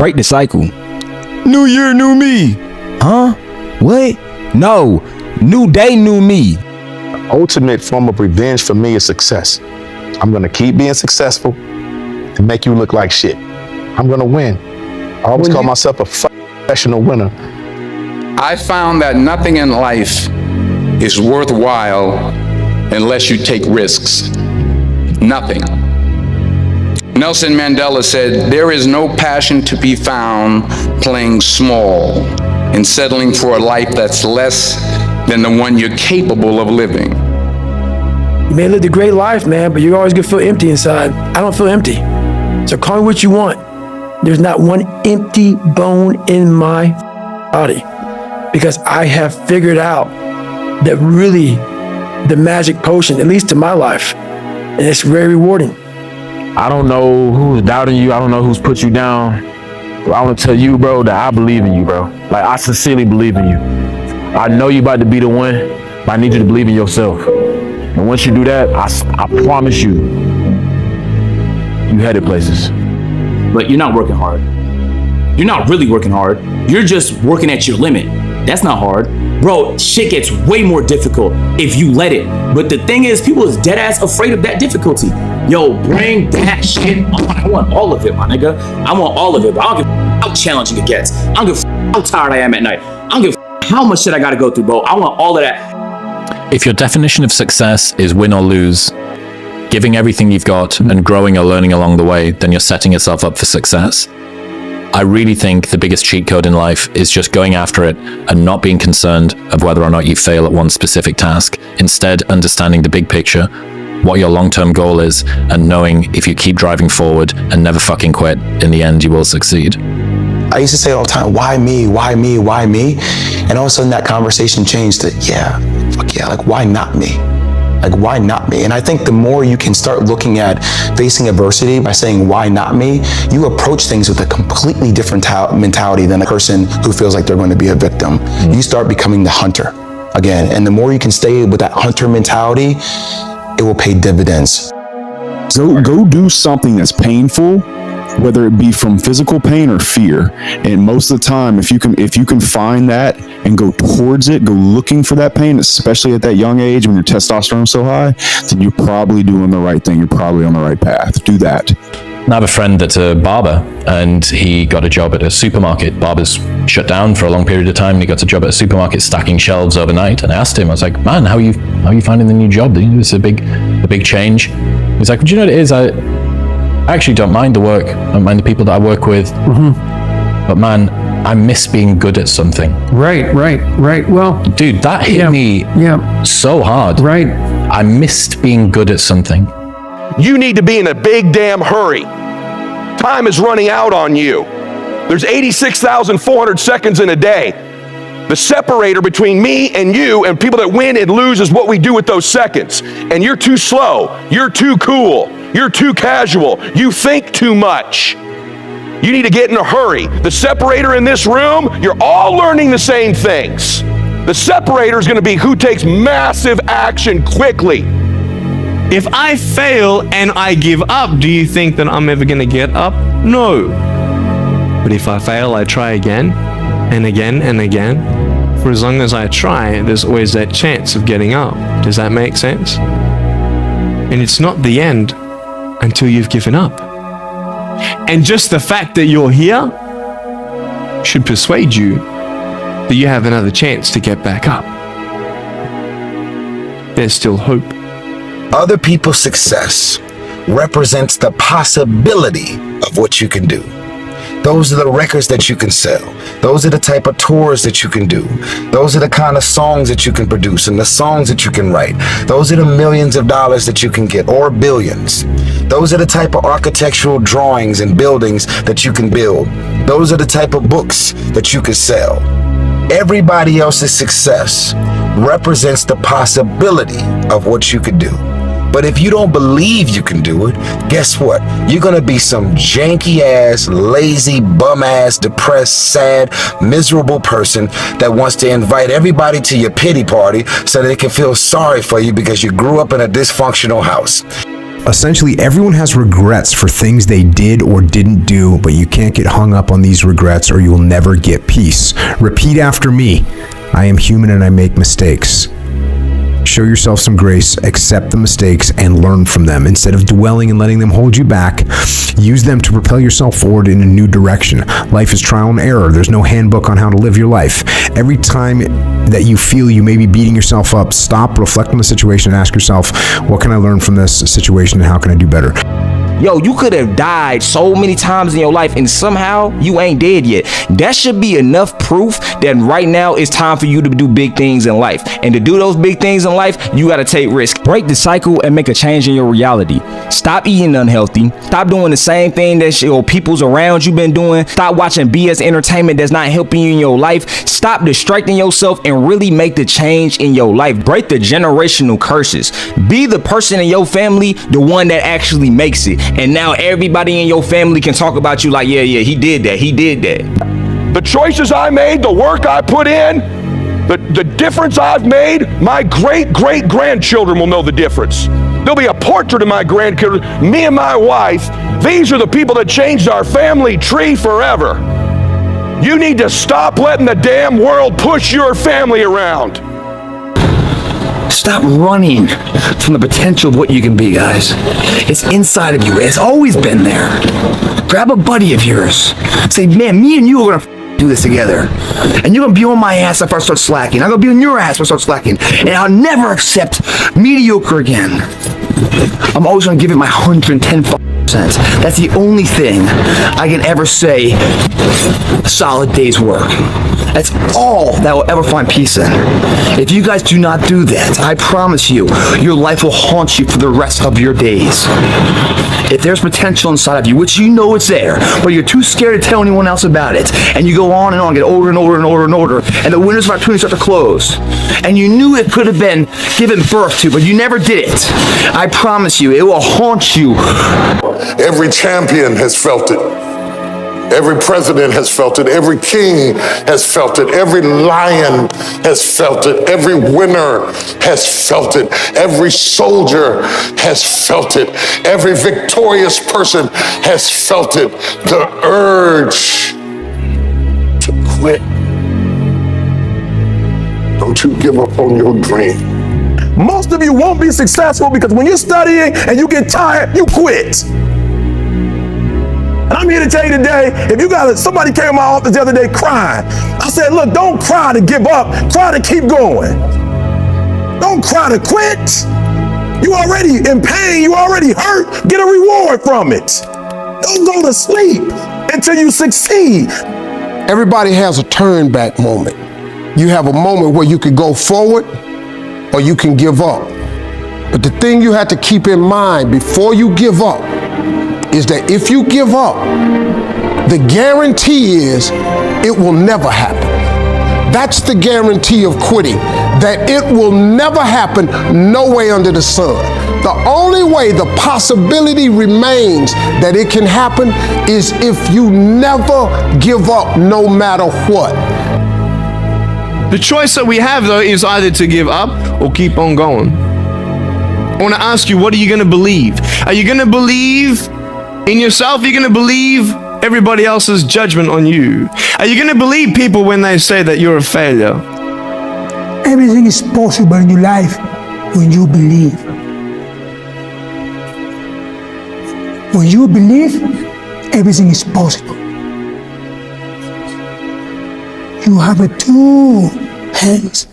Break the cycle. New year, new me. Huh? What? No. New day, new me. The ultimate form of revenge for me is success. I'm gonna keep being successful and make you look like shit. I'm gonna win. I always call myself a professional winner. I found that nothing in life is worthwhile unless you take risks. Nothing. Nelson Mandela said, "There is no passion to be found playing small and settling for a life that's less than the one you're capable of living." You may live a great life, man, but you're always gonna feel empty inside. I don't feel empty. So call me what you want. There's not one empty bone in my body, because I have figured out that really the magic potion, at least to my life, and it's very rewarding. I don't know who's doubting you. I don't know who's put you down. But I want to tell you, bro, that I believe in you, bro. Like, I sincerely believe in you. I know you about to be the one, but I need you to believe in yourself. And once you do that, I promise you, you headed places. But you're not working hard. You're not really working hard. You're just working at your limit. That's not hard. Bro, shit gets way more difficult if you let it. But the thing is, people is dead ass afraid of that difficulty. Yo, bring that shit on. I want all of it, my nigga. I want all of it, but I don't give a how challenging it gets. I don't give a how tired I am at night. I don't give a how much shit I gotta go through, bro. I want all of that. If your definition of success is win or lose, giving everything you've got and growing or learning along the way, then you're setting yourself up for success. I really think the biggest cheat code in life is just going after it and not being concerned of whether or not you fail at one specific task. Instead, understanding the big picture, what your long-term goal is, and knowing if you keep driving forward and never fucking quit, in the end, you will succeed. I used to say all the time, why me, why me, why me? And all of a sudden that conversation changed to, yeah, fuck yeah, like why not me? Like, why not me? And I think the more you can start looking at facing adversity by saying, why not me? You approach things with a completely different mentality than a person who feels like they're going to be a victim. You start becoming the hunter again. And the more you can stay with that hunter mentality, it will pay dividends. So go do something that's painful, whether it be from physical pain or fear. And most of the time, if you can find that and go towards it, go looking for that pain, especially at that young age when your testosterone's so high, then you're probably doing the right thing. You're probably on the right path. Do that. I have a friend that's a barber, and he got a job at a supermarket. Barbers shut down for a long period of time, and he got a job at a supermarket stacking shelves overnight. And I asked him, I was like, man, how are you finding the new job? It's a big change. He's like, do you know what it is? I actually don't mind the work. I don't mind the people that I work with. But man, I miss being good at something. Right. Well, dude, that hit me so hard. Right. I missed being good at something. You need to be in a big damn hurry. Time is running out on you. There's 86,400 seconds in a day. The separator between me and you and people that win and lose is what we do with those seconds. And you're too slow. You're too cool. You're too casual. You think too much. You need to get in a hurry. The separator in this room, you're all learning the same things. The separator is going to be who takes massive action quickly. If I fail and I give up, do you think that I'm ever going to get up? No. But if I fail, I try again and again and again. For as long as I try, there's always that chance of getting up. Does that make sense? And it's not the end until you've given up. And just the fact that you're here should persuade you that you have another chance to get back up. There's still hope. Other people's success represents the possibility of what you can do. Those are the records that you can sell. Those are the type of tours that you can do. Those are the kind of songs that you can produce and the songs that you can write. Those are the millions of dollars that you can get, or billions. Those are the type of architectural drawings and buildings that you can build. Those are the type of books that you can sell. Everybody else's success represents the possibility of what you could do. But if you don't believe you can do it, guess what? You're gonna be some janky ass, lazy, bum ass, depressed, sad, miserable person that wants to invite everybody to your pity party so that they can feel sorry for you because you grew up in a dysfunctional house. Essentially, everyone has regrets for things they did or didn't do, but you can't get hung up on these regrets or you will never get peace. Repeat after me. I am human and I make mistakes. Show yourself some grace, accept the mistakes, and learn from them. Instead of dwelling and letting them hold you back, use them to propel yourself forward in a new direction. Life is trial and error. There's no handbook on how to live your life. Every time that you feel you may be beating yourself up, stop, reflect on the situation, and ask yourself, what can I learn from this situation and how can I do better? Yo, you could have died so many times in your life and somehow you ain't dead yet. That should be enough proof that right now it's time for you to do big things in life. And to do those big things in life, you gotta take risks. Break the cycle and make a change in your reality. Stop eating unhealthy. Stop doing the same thing that your peoples around you been doing. Stop watching BS entertainment that's not helping you in your life. Stop distracting yourself and really make the change in your life. Break the generational curses. Be the person in your family, the one that actually makes it. And now everybody in your family can talk about you like, yeah, he did that, he did that. The choices I made, the work I put in, the difference I've made, my great-great-grandchildren will know the difference. There'll be a portrait of my grandchildren, me and my wife. These are the people that changed our family tree forever. You need to stop letting the damn world push your family around. Stop running from the potential of what you can be, guys. It's inside of you. It's always been there. Grab a buddy of yours. Say, man, me and you are gonna do this together. And you're gonna be on my ass if I start slacking. I'm gonna be on your ass if I start slacking. And I'll never accept mediocre again. I'm always gonna give it my 110%. That's the only thing I can ever say a solid day's work. That's all that will ever find peace in. If you guys do not do that, I promise you, your life will haunt you for the rest of your days. If there's potential inside of you, which you know it's there, but you're too scared to tell anyone else about it, and you go on and on, get older and older and older and older, and the windows of opportunity start to close, and you knew it could have been given birth to, but you never did it, I promise you, it will haunt you. Every champion has felt it. Every president has felt it. Every king has felt it. Every lion has felt it. Every winner has felt it. Every soldier has felt it. Every victorious person has felt it. The urge to quit. Don't you give up on your dream. Most of you won't be successful because when you're studying and you get tired, you quit. And I'm here to tell you today, if you got somebody came to my office the other day crying. I said, look, don't cry to give up, cry to keep going. Don't cry to quit. You already in pain, you already hurt, get a reward from it. Don't go to sleep until you succeed. Everybody has a turn back moment. You have a moment where you could go forward or you can give up. But the thing you have to keep in mind before you give up is that if you give up, the guarantee is it will never happen. That's the guarantee of quitting, that it will never happen no way under the sun. The only way the possibility remains that it can happen is if you never give up no matter what. The choice that we have, though, is either to give up or keep on going. I want to ask you, what are you going to believe? Are you going to believe in yourself? Are you going to believe everybody else's judgment on you? Are you going to believe people when they say that you're a failure? Everything is possible in your life when you believe. When you believe, everything is possible. You have two hands.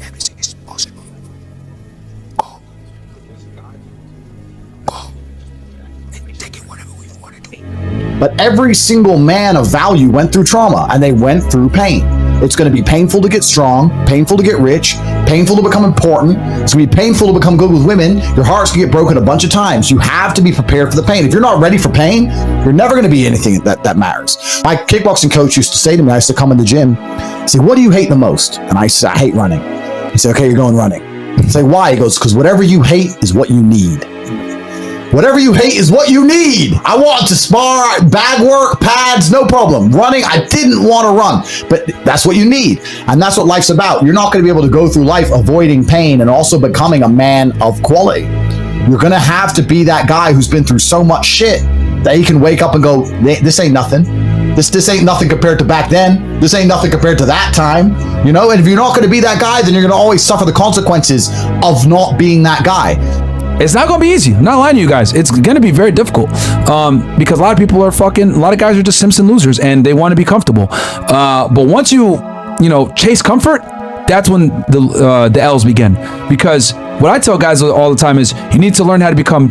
Everything is possible. Go. And take it whatever we want to do. But every single man of value went through trauma and they went through pain. It's going to be painful to get strong, painful to get rich, painful to become important. It's going to be painful to become good with women. Your heart's going to get broken a bunch of times. You have to be prepared for the pain. If you're not ready for pain, you're never going to be anything that matters. My kickboxing coach used to say to me, I used to come in the gym, say, what do you hate the most? And I said, I hate running. He said, okay, you're going running. I say, why? He goes, because whatever you hate is what you need. Whatever you hate is what you need. I want to spar, bag work, pads, no problem. Running, I didn't want to run, but that's what you need. And that's what life's about. You're not going to be able to go through life avoiding pain and also becoming a man of quality. You're going to have to be that guy who's been through so much shit that he can wake up and go, this ain't nothing. This ain't nothing compared to back then. This ain't nothing compared to that time. You know, and if you're not going to be that guy, then you're going to always suffer the consequences of not being that guy. It's not going to be easy. I'm not lying to you guys. It's going to be very difficult because a lot of people are a lot of guys are just Simpson losers and they want to be comfortable. But once you chase comfort, that's when the L's begin. Because what I tell guys all the time is you need to learn how to become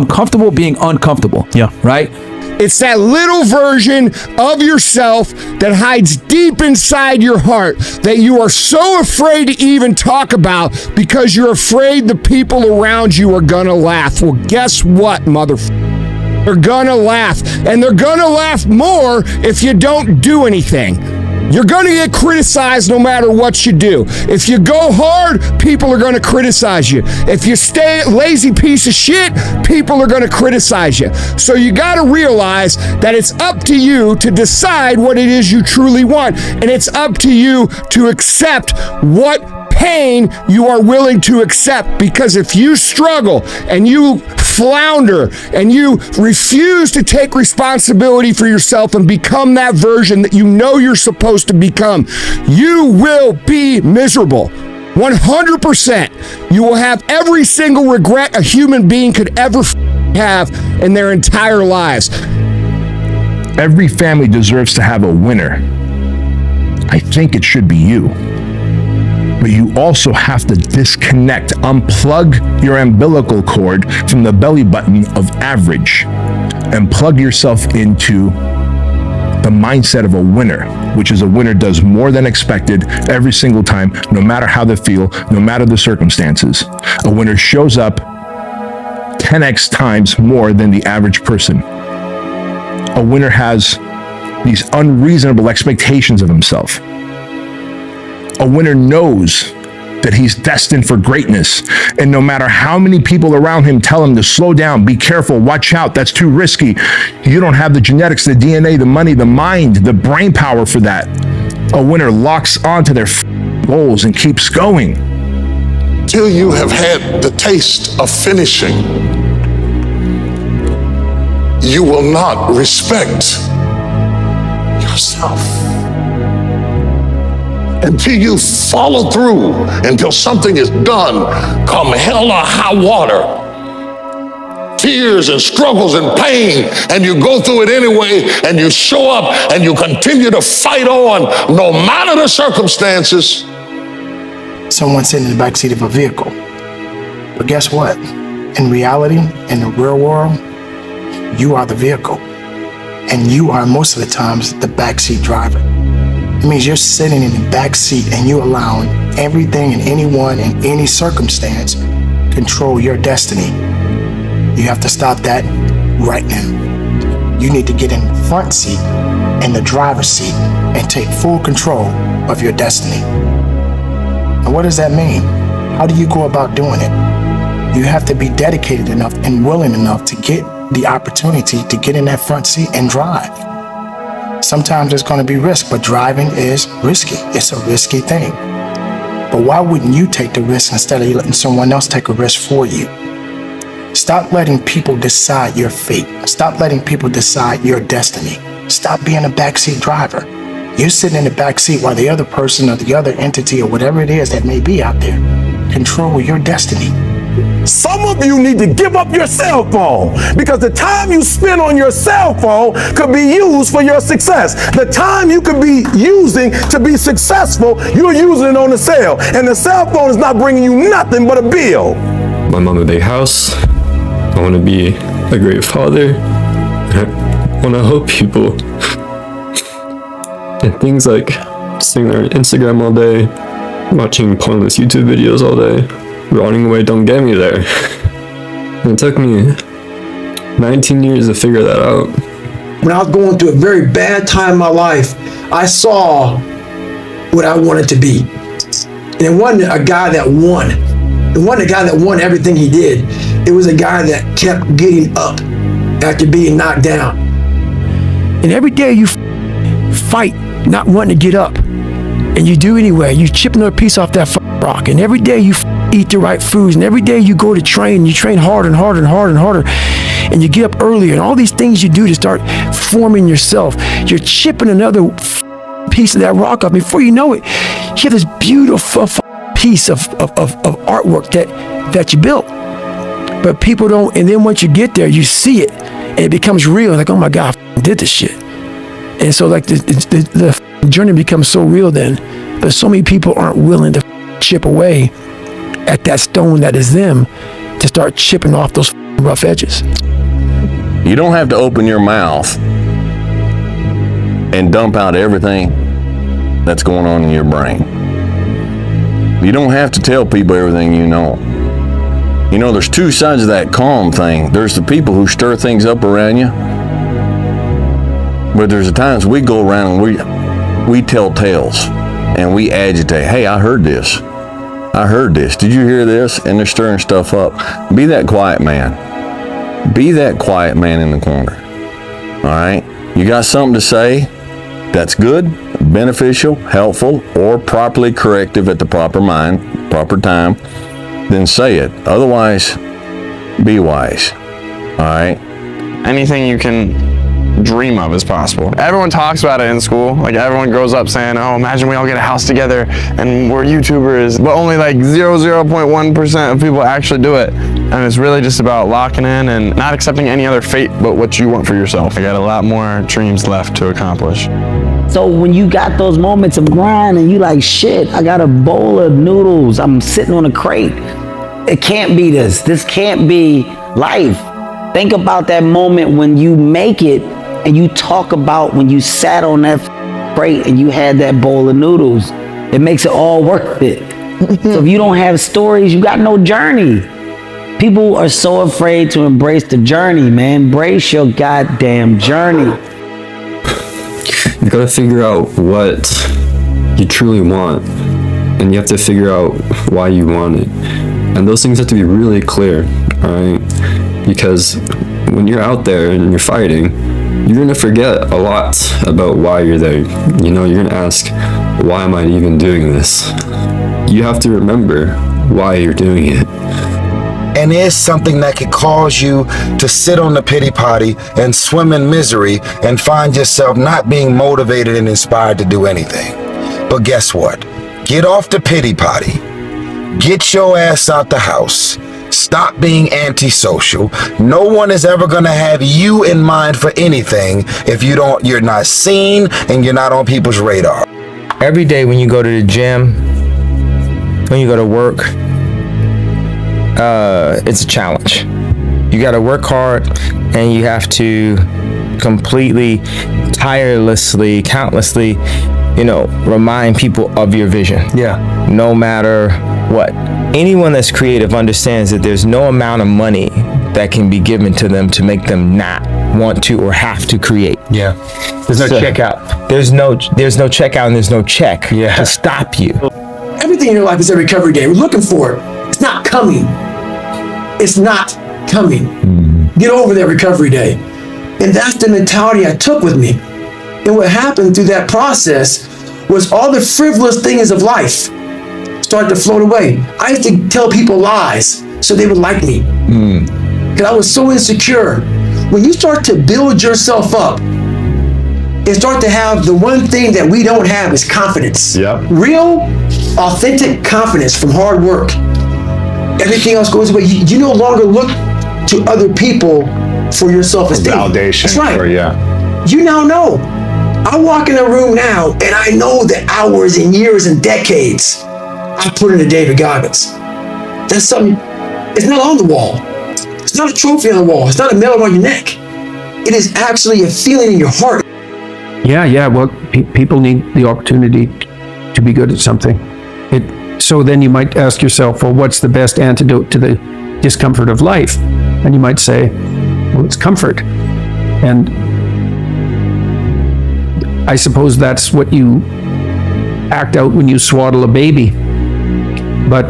comfortable being uncomfortable. Yeah. Right? It's that little version of yourself that hides deep inside your heart that you are so afraid to even talk about because you're afraid the people around you are gonna laugh. Well, guess what, motherfucker? They're gonna laugh, and they're gonna laugh more if you don't do anything. You're going to get criticized no matter what you do. If you go hard, people are going to criticize you. If you stay a lazy piece of shit, people are going to criticize you. So you got to realize that it's up to you to decide what it is you truly want. And it's up to you to accept what pain you are willing to accept. Because if you struggle and you flounder and you refuse to take responsibility for yourself and become that version that you know you're supposed to become, you will be miserable. 100%. You will have every single regret a human being could ever have in their entire lives. Every family deserves to have a winner. I think it should be you. But you also have to disconnect, unplug your umbilical cord from the belly button of average and plug yourself into the mindset of a winner, which is a winner does more than expected every single time, no matter how they feel, no matter the circumstances. A winner shows up 10x times more than the average person. A winner has these unreasonable expectations of himself. A winner knows that he's destined for greatness, and no matter how many people around him tell him to slow down, be careful, watch out, that's too risky, you don't have the genetics, the DNA, the money, the mind, the brain power for that. A winner locks onto their goals and keeps going. Till you have had the taste of finishing, you will not respect yourself. Until you follow through, until something is done, come hell or high water, tears and struggles and pain, and you go through it anyway, and you show up and you continue to fight on no matter the circumstances. Someone sitting in the backseat of a vehicle. But guess what? In reality, in the real world, you are the vehicle. And you are most of the times the backseat driver. It means you're sitting in the back seat and you allowing everything and anyone in any circumstance control your destiny. You have to stop that right now. You need to get in the front seat and the driver's seat and take full control of your destiny. And what does that mean? How do you go about doing it? You have to be dedicated enough and willing enough to get the opportunity to get in that front seat and drive. Sometimes it's going to be risk, but driving is risky. It's a risky thing. But why wouldn't you take the risk instead of letting someone else take a risk for you? Stop letting people decide your fate. Stop letting people decide your destiny. Stop being a backseat driver. You're sitting in the backseat while the other person or the other entity or whatever it is that may be out there control your destiny. Some of you need to give up your cell phone because the time you spend on your cell phone could be used for your success. The time you could be using to be successful, you're using it on the cell. And the cell phone is not bringing you nothing but a bill. My mom a big house. I want to be a great father. I want to help people. And things like sitting there on Instagram all day, watching pointless YouTube videos all day, running away don't get me there. And it took me 19 years to figure that out. When I was going through a very bad time in my life, I saw what I wanted to be. And it wasn't a guy that won. It wasn't a guy that won everything he did. It was a guy that kept getting up after being knocked down. And every day you fight not wanting to get up, and you do anyway. You chip another piece off that rock, and every day you eat the right foods, and every day you go to train, you train harder and harder and harder and harder, and you get up earlier, and all these things you do to start forming yourself. You're chipping another piece of that rock off. Before you know it, you have this beautiful piece of artwork that you built. But people don't, and then once you get there, you see it, and it becomes real. Like, oh my God, I did this shit. And so like the journey becomes so real then, but so many people aren't willing to chip away at that stone that is them, to start chipping off those rough edges. You don't have to open your mouth and dump out everything that's going on in your brain. You don't have to tell people everything you know. You know, there's two sides of that calm thing. There's the people who stir things up around you, but there's the times we go around and we tell tales and we agitate. Hey, I heard this. I heard this. Did you hear this? And they're stirring stuff up. Be that quiet man. Be that quiet man in the corner. All right? You got something to say that's good, beneficial, helpful, or properly corrective at the proper time, then say it. Otherwise, be wise. All right? Anything you can dream of is possible. Everyone talks about it in school. Like, everyone grows up saying, oh, imagine we all get a house together and we're YouTubers, but only like 0.1% of people actually do it. And it's really just about locking in and not accepting any other fate but what you want for yourself. I got a lot more dreams left to accomplish. So when you got those moments of grind and you like, shit, I got a bowl of noodles, I'm sitting on a crate. It can't be this. This can't be life. Think about that moment when you make it and you talk about when you sat on that crate and you had that bowl of noodles. It makes it all worth it. So if you don't have stories, you got no journey. People are so afraid to embrace the journey, man. Embrace your goddamn journey. You gotta figure out what you truly want, and you have to figure out why you want it. And those things have to be really clear, alright? Because when you're out there and you're fighting, you're gonna forget a lot about why you're there. You know, you're gonna ask, why am I even doing this? You have to remember why you're doing it. And it's something that could cause you to sit on the pity potty and swim in misery and find yourself not being motivated and inspired to do anything. But guess what? Get off the pity potty. Get your ass out the house. Stop being antisocial. No one is ever gonna have you in mind for anything if you're not seen and you're not on people's radar. Every day when you go to the gym, when you go to work, it's a challenge. You got to work hard, and you have to completely, tirelessly, countlessly, remind people of your vision. Yeah. No matter what. Anyone that's creative understands that there's no amount of money that can be given to them to make them not want to or have to create. Yeah. There's no checkout. There's no checkout, and there's no check to stop you. Everything in your life is a recovery day. We're looking for it. It's not coming. It's not coming. Get over that recovery day. And that's the mentality I took with me. And what happened through that process was all the frivolous things of life started to float away. I used to tell people lies so they would like me. Because I was so insecure. When you start to build yourself up and start to have the one thing that we don't have is confidence. Yep. Real, authentic confidence from hard work. Everything else goes away. You no longer look to other people for your self-esteem. Validation. That's right. You now know. I walk in a room now and I know the hours and years and decades I put into David Goggins. That's something, it's not on the wall. It's not a trophy on the wall. It's not a medal on your neck. It is actually a feeling in your heart. Yeah. Well, people need the opportunity to be good at something. So then you might ask yourself, well, what's the best antidote to the discomfort of life? And you might say, well, it's comfort. And I suppose that's what you act out when you swaddle a baby. But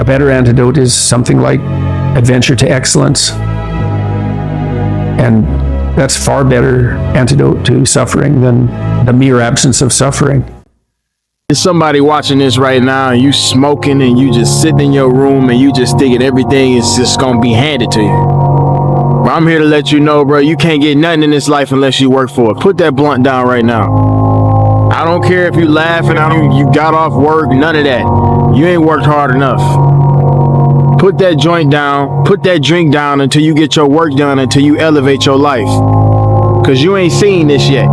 a better antidote is something like adventure to excellence. And that's far better antidote to suffering than the mere absence of suffering. There's somebody watching this right now and you smoking and you just sitting in your room and you just thinking everything is just gonna be handed to you. But I'm here to let you know, bro, you can't get nothing in this life unless you work for it. Put that blunt down right now. I don't care if you laughing, you got off work, none of that. You ain't worked hard enough. Put that joint down, put that drink down until you get your work done, until you elevate your life. Cause you ain't seen this yet.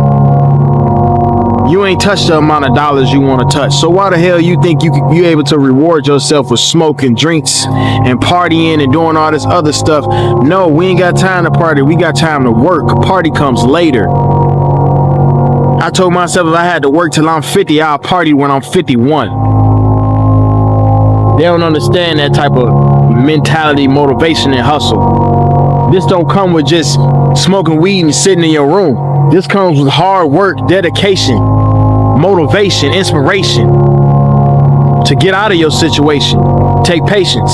You ain't touched the amount of dollars you want to touch. So why the hell you think you able to reward yourself with smoking, drinks, and partying and doing all this other stuff? No, we ain't got time to party. We got time to work. Party comes later. I told myself if I had to work till I'm 50, I'll party when I'm 51. They don't understand that type of mentality, motivation, and hustle. This don't come with just smoking weed and sitting in your room. This comes with hard work, dedication, motivation, inspiration to get out of your situation. Take patience.